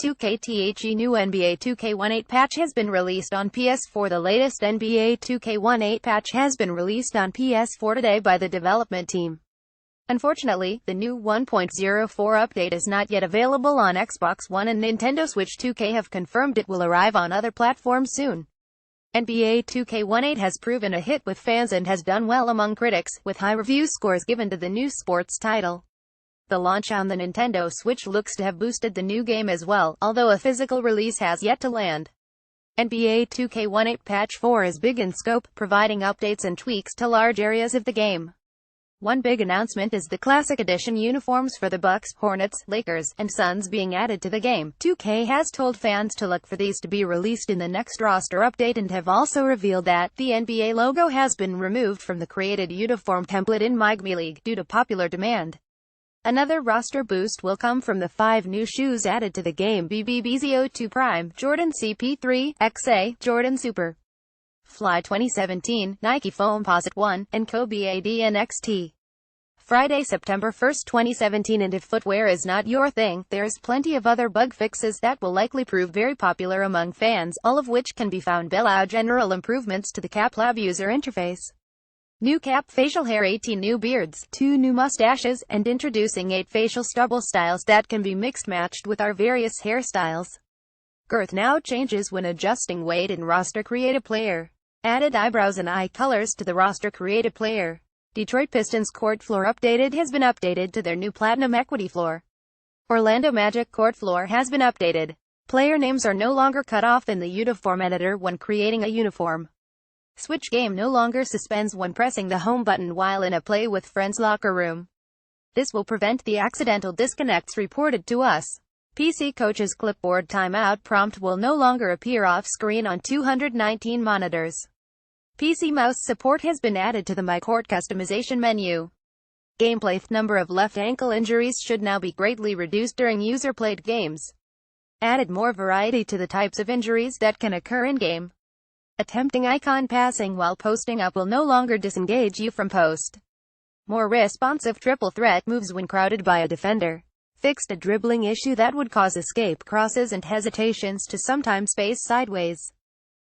2K. New NBA 2K18 patch has been released on PS4. The latest NBA 2K18 patch has been released on PS4 today by the development team. Unfortunately, the new 1.04 update is not yet available on Xbox One and Nintendo Switch. 2K have confirmed it will arrive on other platforms soon. NBA 2K18 has proven a hit with fans and has done well among critics, with high review scores given to the new sports title. The launch on the Nintendo Switch looks to have boosted the new game as well, although a physical release has yet to land. NBA 2K18 Patch 4 is big in scope, providing updates and tweaks to large areas of the game. One big announcement is the Classic Edition uniforms for the Bucks, Hornets, Lakers, and Suns being added to the game. 2K has told fans to look for these to be released in the next roster update and have also revealed that the NBA logo has been removed from the created uniform template in MyGame League due to popular demand. Another roster boost will come from the 5 new shoes added to the game: BBBZ02 Prime, Jordan CP3, XA, Jordan Super, Fly 2017, Nike Foamposite 1, and Kobe AD NXT. Friday, September 1, 2017. And if footwear is not your thing, there's plenty of other bug fixes that will likely prove very popular among fans, all of which can be found below. General improvements to the Cap Lab user interface. New cap facial hair, 18 new beards, 2 new mustaches, and introducing 8 facial stubble styles that can be mixed matched with our various hairstyles. Girth now changes when adjusting weight in roster creative player. Added eyebrows and eye colors to the roster creative player. Detroit Pistons court floor updated has been updated to their new Platinum Equity floor. Orlando Magic court floor has been updated. Player names are no longer cut off in the uniform editor when creating a uniform. Switch game no longer suspends when pressing the home button while in a play with friends locker room. This will prevent the accidental disconnects reported to us. PC coach's clipboard timeout prompt will no longer appear off-screen on 219 monitors. PC mouse support has been added to the My Court customization menu. Gameplay. Number of left ankle injuries should now be greatly reduced during user-played games. Added more variety to the types of injuries that can occur in-game. Attempting icon passing while posting up will no longer disengage you from post. More responsive triple threat moves when crowded by a defender. Fixed a dribbling issue that would cause escape crosses and hesitations to sometimes face sideways.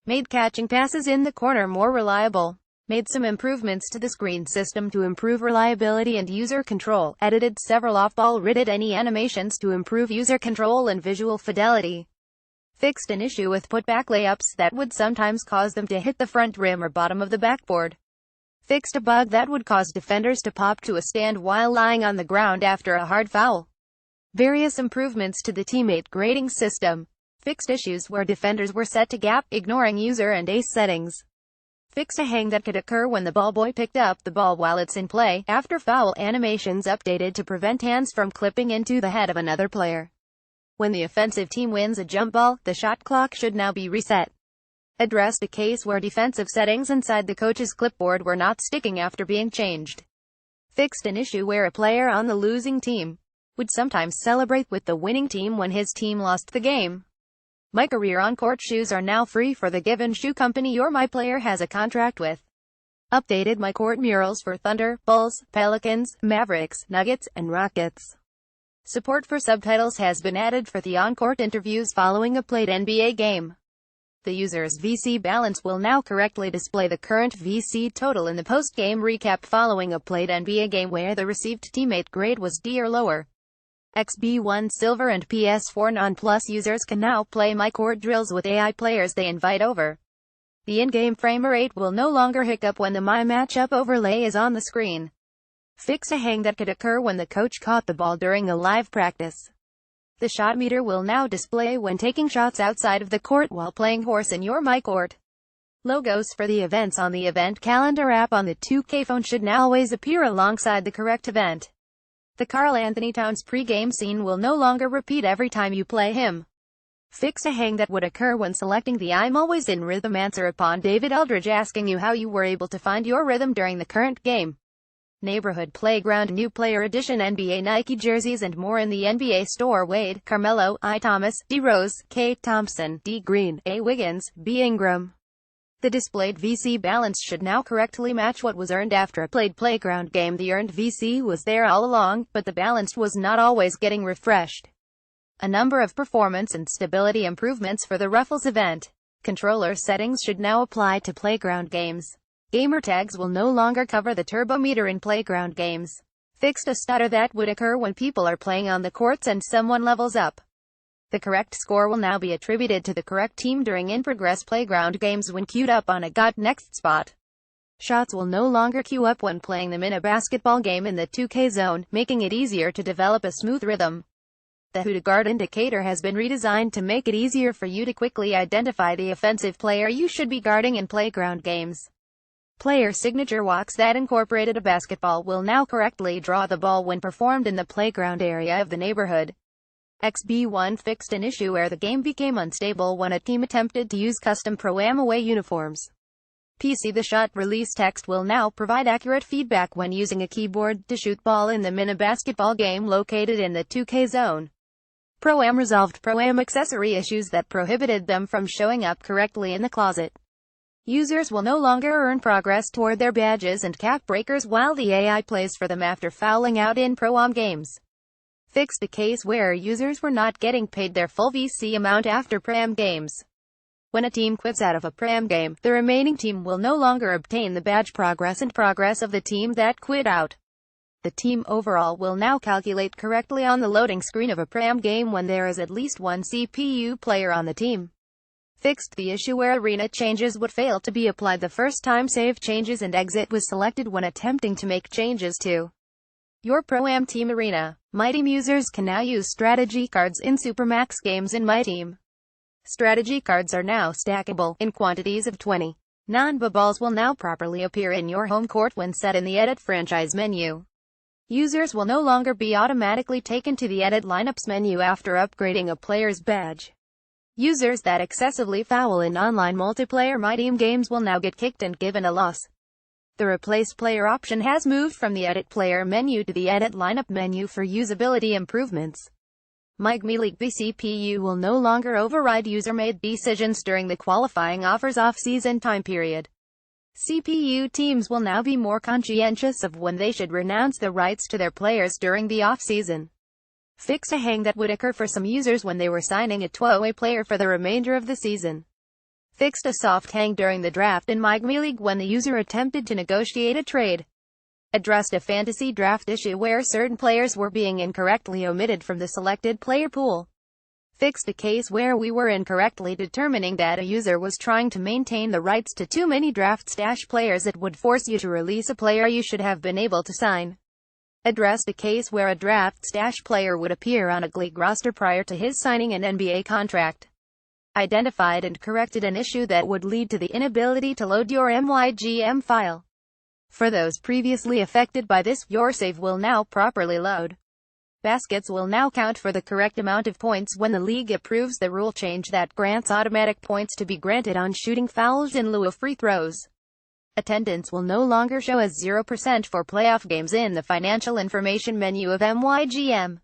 Made catching passes in the corner more reliable. Made some improvements to the screen system to improve reliability and user control. Edited several off-ball ridded any animations to improve user control and visual fidelity. Fixed an issue with putback layups that would sometimes cause them to hit the front rim or bottom of the backboard. Fixed a bug that would cause defenders to pop to a stand while lying on the ground after a hard foul. Various improvements to the teammate grading system. Fixed issues where defenders were set to gap, ignoring user and ace settings. Fixed a hang that could occur when the ball boy picked up the ball while it's in play. After foul animations updated to prevent hands from clipping into the head of another player. When the offensive team wins a jump ball, the shot clock should now be reset. Addressed a case where defensive settings inside the coach's clipboard were not sticking after being changed. Fixed an issue where a player on the losing team would sometimes celebrate with the winning team when his team lost the game. My Career on-court shoes are now free for the given shoe company your My Player has a contract with. Updated My Court murals for Thunder, Bulls, Pelicans, Mavericks, Nuggets, and Rockets. Support for subtitles has been added for the on-court interviews following a played NBA game. The user's VC balance will now correctly display the current VC total in the post-game recap following a played NBA game where the received teammate grade was D or lower. XB1 Silver and ps4 Non-Plus users can now play My Court drills with AI players they invite over. The in-game frame rate will no longer hiccup when the My Matchup overlay is on the screen. Fix a hang that could occur when the coach caught the ball during a live practice. The shot meter will now display when taking shots outside of the court while playing horse in your My Court. Logos for the events on the event calendar app on the 2K phone should now always appear alongside the correct event. The Karl Anthony Towns pre-game scene will no longer repeat every time you play him. Fix a hang that would occur when selecting the I'm always in rhythm answer upon David Eldridge asking you how you were able to find your rhythm during the current game. Neighborhood Playground New Player Edition NBA Nike jerseys and more in the NBA store. Wade, Carmelo, I. Thomas, D. Rose, K. Thompson, D. Green, A. Wiggins, B. Ingram. The displayed VC balance should now correctly match what was earned after a played playground game. The earned VC was there all along, but the balance was not always getting refreshed. A number of performance and stability improvements for the Ruffles event. Controller settings should now apply to playground games. Gamer tags will no longer cover the turbo meter in playground games. Fixed a stutter that would occur when people are playing on the courts and someone levels up. The correct score will now be attributed to the correct team during in-progress playground games when queued up on a got next spot. Shots will no longer queue up when playing them in a basketball game in the 2K zone, making it easier to develop a smooth rhythm. The who to guard indicator has been redesigned to make it easier for you to quickly identify the offensive player you should be guarding in playground games. Player signature walks that incorporated a basketball will now correctly draw the ball when performed in the playground area of the neighborhood. XB1 fixed an issue where the game became unstable when a team attempted to use custom Pro-Am away uniforms. PC The shot release text will now provide accurate feedback when using a keyboard to shoot ball in the mini basketball game located in the 2K zone. Pro-Am resolved Pro-Am accessory issues that prohibited them from showing up correctly in the closet. Users will no longer earn progress toward their badges and cap breakers while the AI plays for them after fouling out in Pro-Am games. Fixed a case where users were not getting paid their full VC amount after Pro-Am games. When a team quits out of a Pro-Am game, the remaining team will no longer obtain the badge progress and progress of the team that quit out. The team overall will now calculate correctly on the loading screen of a Pro-Am game when there is at least one CPU player on the team. Fixed the issue where arena changes would fail to be applied the first time save changes and exit was selected when attempting to make changes to your Pro-Am team arena. MyTeam users can now use strategy cards in Supermax games in MyTeam. Strategy cards are now stackable in quantities of 20. Non-BA balls will now properly appear in your home court when set in the Edit Franchise menu. Users will no longer be automatically taken to the Edit Lineups menu after upgrading a player's badge. Users that excessively foul in online multiplayer MyTeam games will now get kicked and given a loss. The Replace Player option has moved from the Edit Player menu to the Edit Lineup menu for usability improvements. MyGmeLeague CPU will no longer override user-made decisions during the qualifying offers off-season time period. CPU teams will now be more conscientious of when they should renounce the rights to their players during the off-season. Fix a hang that would occur for some users when they were signing a two-way player for the remainder of the season. Fixed a soft hang during the draft in MyGmeLeague when the user attempted to negotiate a trade. Addressed a fantasy draft issue where certain players were being incorrectly omitted from the selected player pool. Fixed a case where we were incorrectly determining that a user was trying to maintain the rights to too many draft stash players. It would force you to release a player you should have been able to sign. Addressed a case where a draft stash player would appear on a league roster prior to his signing an NBA contract. Identified and corrected an issue that would lead to the inability to load your MyGM file. For those previously affected by this, your save will now properly load. Baskets will now count for the correct amount of points when the league approves the rule change that grants automatic points to be granted on shooting fouls in lieu of free throws. Attendance will no longer show as 0% for playoff games in the financial information menu of MyGM.